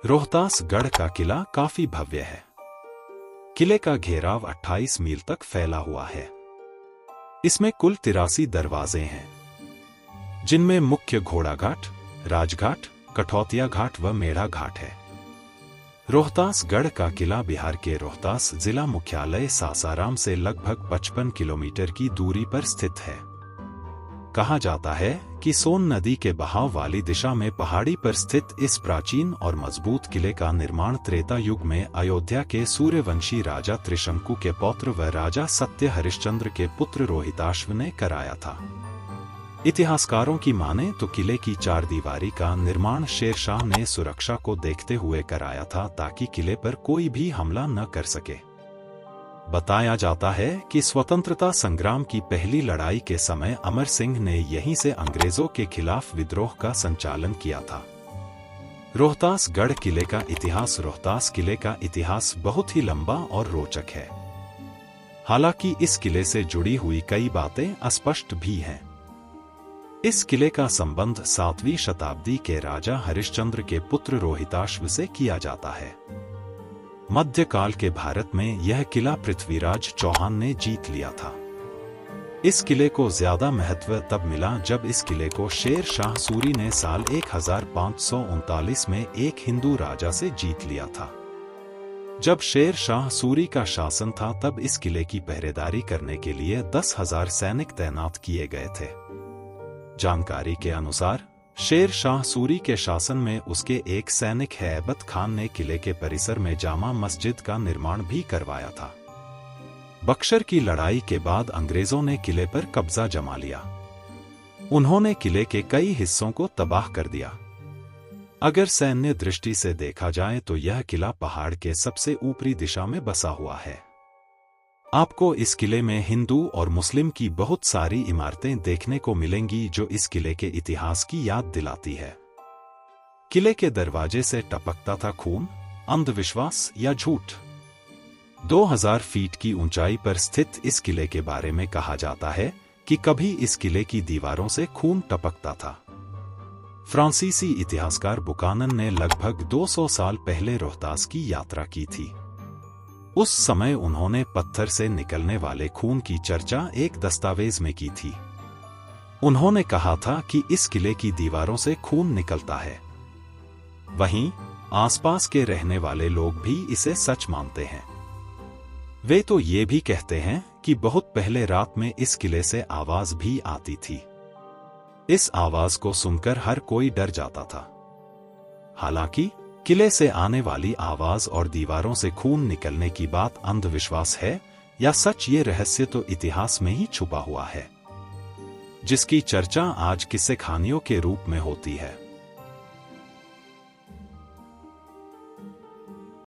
रोहतास गढ़ का किला काफी भव्य है। किले का घेराव 28 मील तक फैला हुआ है। इसमें कुल 83 दरवाजे हैं, जिनमें मुख्य घोड़ा घाट, राजघाट, कठौतिया घाट व मेढ़ा घाट है। रोहतास गढ़ का किला बिहार के रोहतास जिला मुख्यालय सासाराम से लगभग 55 किलोमीटर की दूरी पर स्थित है। कहा जाता है कि सोन नदी के बहाव वाली दिशा में पहाड़ी पर स्थित इस प्राचीन और मजबूत किले का निर्माण त्रेता युग में अयोध्या के सूर्यवंशी राजा त्रिशंकु के पौत्र व राजा सत्य हरिश्चंद्र के पुत्र रोहिताश्व ने कराया था। इतिहासकारों की माने तो किले की चारदीवारी का निर्माण शेरशाह ने सुरक्षा को देखते हुए कराया था, ताकि किले पर कोई भी हमला न कर सके। बताया जाता है कि स्वतंत्रता संग्राम की पहली लड़ाई के समय अमर सिंह ने यहीं से अंग्रेजों के खिलाफ विद्रोह का संचालन किया था। रोहतास गढ़ किले का इतिहास। रोहतास किले का इतिहास बहुत ही लंबा और रोचक है। हालांकि इस किले से जुड़ी हुई कई बातें अस्पष्ट भी हैं। इस किले का संबंध 7वीं शताब्दी के राजा हरिश्चंद्र के पुत्र रोहिताश्व से किया जाता है। मध्यकाल के भारत में यह किला पृथ्वीराज चौहान ने जीत लिया था। इस किले को ज्यादा महत्व तब मिला जब इस किले को शेर शाह सूरी ने साल 1539 में एक हिंदू राजा से जीत लिया था। जब शेर शाह सूरी का शासन था तब इस किले की पहरेदारी करने के लिए 10,000 सैनिक तैनात किए गए थे। जानकारी के अनुसार शेर शाह सूरी के शासन में उसके एक सैनिक हैबत खान ने किले के परिसर में जामा मस्जिद का निर्माण भी करवाया था। बक्सर की लड़ाई के बाद अंग्रेजों ने किले पर कब्जा जमा लिया। उन्होंने किले के कई हिस्सों को तबाह कर दिया। अगर सैन्य दृष्टि से देखा जाए तो यह किला पहाड़ के सबसे ऊपरी दिशा में बसा हुआ है। आपको इस किले में हिंदू और मुस्लिम की बहुत सारी इमारतें देखने को मिलेंगी, जो इस किले के इतिहास की याद दिलाती है। किले के दरवाजे से टपकता था खून, अंधविश्वास या झूठ। 2000 फीट की ऊंचाई पर स्थित इस किले के बारे में कहा जाता है कि कभी इस किले की दीवारों से खून टपकता था। फ्रांसीसी इतिहासकार बुकानन ने लगभग 200 साल पहले रोहतास की यात्रा की थी। उस समय उन्होंने पत्थर से निकलने वाले खून की चर्चा एक दस्तावेज में की थी। उन्होंने कहा था कि इस किले की दीवारों से खून निकलता है। वहीं आसपास के रहने वाले लोग भी इसे सच मानते हैं। वे तो ये भी कहते हैं कि बहुत पहले रात में इस किले से आवाज भी आती थी। इस आवाज को सुनकर हर कोई डर जाता था। हालांकि किले से आने वाली आवाज और दीवारों से खून निकलने की बात अंधविश्वास है या सच, ये रहस्य तो इतिहास में ही छुपा हुआ है, जिसकी चर्चा आज किस्से कहानियों के रूप में होती है।